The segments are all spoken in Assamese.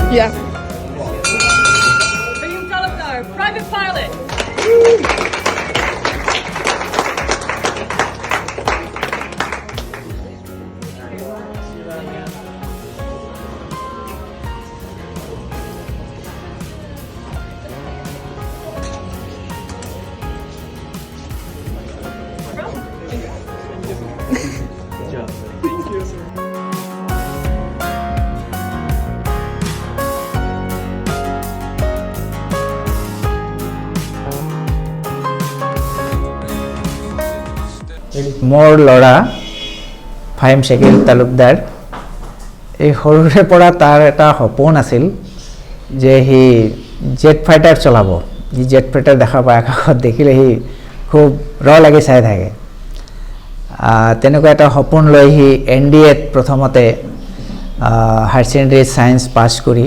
Yeah. Sayum Talabdar, private pilot. মোৰ ল'ৰা ফাহিম শ্বাকিল তালুকদাৰ এই সৰুৰে পৰা তাৰ এটা সপোন আছিল যে সি জেট ফাইটাৰ চলাব যি জেট ফাইটাৰ দেখা পায় আকাশত দেখিলে সি খুব লাগি চাই থাকে তেনেকুৱা এটা সপোন লৈ সি NDAত প্ৰথমতে হায়াৰ ছেকেণ্ডেৰী ছায়েন্স পাছ কৰি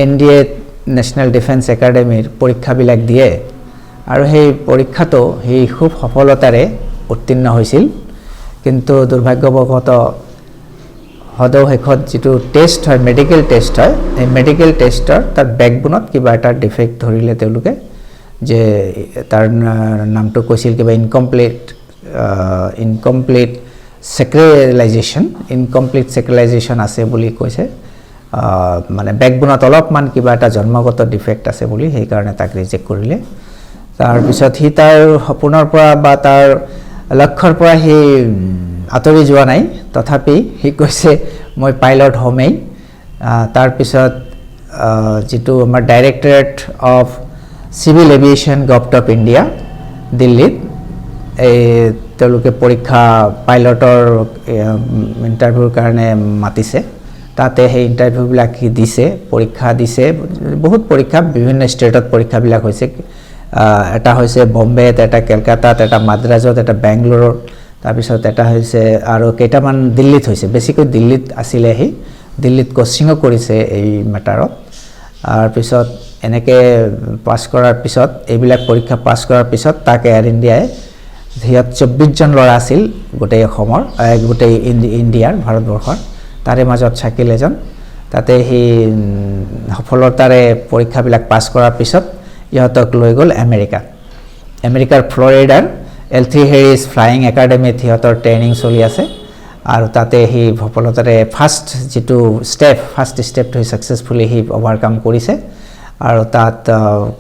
NDAত নেশ্যনেল ডিফেন্স একাডেমীৰ পৰীক্ষাবিলাক দিয়ে আৰু সেই পৰীক্ষাটো সি খুব সফলতাৰে উত্তীৰ্ণ হৈছিল কিন্তু দুৰ্ভাগ্যবশতঃ সদৌ শেষত যিটো টেষ্ট হয় মেডিকেল টেষ্ট হয় এই মেডিকেল টেষ্টৰ তাৰ বেকবোনত কিবা এটা ডিফেক্ট ধৰিলে তেওঁলোকে যে তাৰ নামটো কৈছিল কিবা ইনকমপ্লিট সেক্ৰেলাইজেশ্যন আছে বুলি কৈছে মানে বেকবোনত অলপমান কিবা এটা জন্মগত ডিফেক্ট আছে বুলি সেইকাৰণে তাক ৰিজেক্ট কৰিলে তাৰপিছত সি তাৰ সপোনৰ পৰা বা তাৰ লক্ষ্যৰ পৰা সি আঁতৰি যোৱা নাই তথাপি সি কৈছে মই পাইলট হ'মেই তাৰপিছত যিটো আমাৰ directorate of civil aviation government of India দিল্লীত এই তেওঁলোকে পৰীক্ষা পাইলটৰ ইণ্টাৰভিউৰ কাৰণে মাতিছে তাতে সেই ইণ্টাৰভিউবিলাক সি দিছে পৰীক্ষা দিছে বহুত পৰীক্ষা বিভিন্ন ষ্টেটত পৰীক্ষাবিলাক হৈছে এটা হৈছে বম্বেত এটা কলকাতাত এটা মাদ্ৰাজত এটা বেংগলোৰত তাৰপিছত এটা হৈছে আৰু কেইটামান দিল্লীত হৈছে বেছিকৈ দিল্লীত আছিলে সি দিল্লীত কোচিঙো কৰিছে এই মেটাৰত তাৰপিছত এনেকৈ পাছ কৰাৰ পিছত এইবিলাক পৰীক্ষা পাছ কৰাৰ পিছত তাক এয়াৰ ইণ্ডিয়াই সিহঁত 24জন ল'ৰা আছিল গোটেই অসমৰ গোটেই ইণ্ডিয়াৰ ভাৰতবৰ্ষৰ তাৰে মাজত শাকিল এজন তাতে সি সফলতাৰে পৰীক্ষাবিলাক পাছ কৰাৰ পিছত ইহঁতক লৈ গ'ল আমেৰিকাৰ ফ্লৰিডাৰ L3 হেৰিছ ফ্লাইং একাডেমীত সিহঁতৰ ট্ৰেইনিং চলি আছে আৰু তাতে সি সফলতাৰে ফাৰ্ষ্ট ষ্টেপটো সি ছাকচেছফুলি সি অভাৰকাম কৰিছে আৰু তাত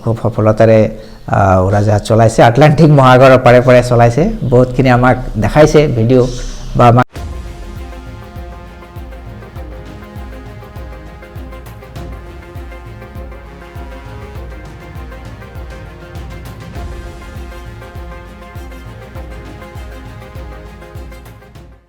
খুব সফলতাৰে উৰাজাহাজ চলাইছে আটলাণ্টিক মহাসাগৰৰ পাৰে পাৰে চলাইছে বহুতখিনি আমাক দেখাইছে ভিডিঅ' বা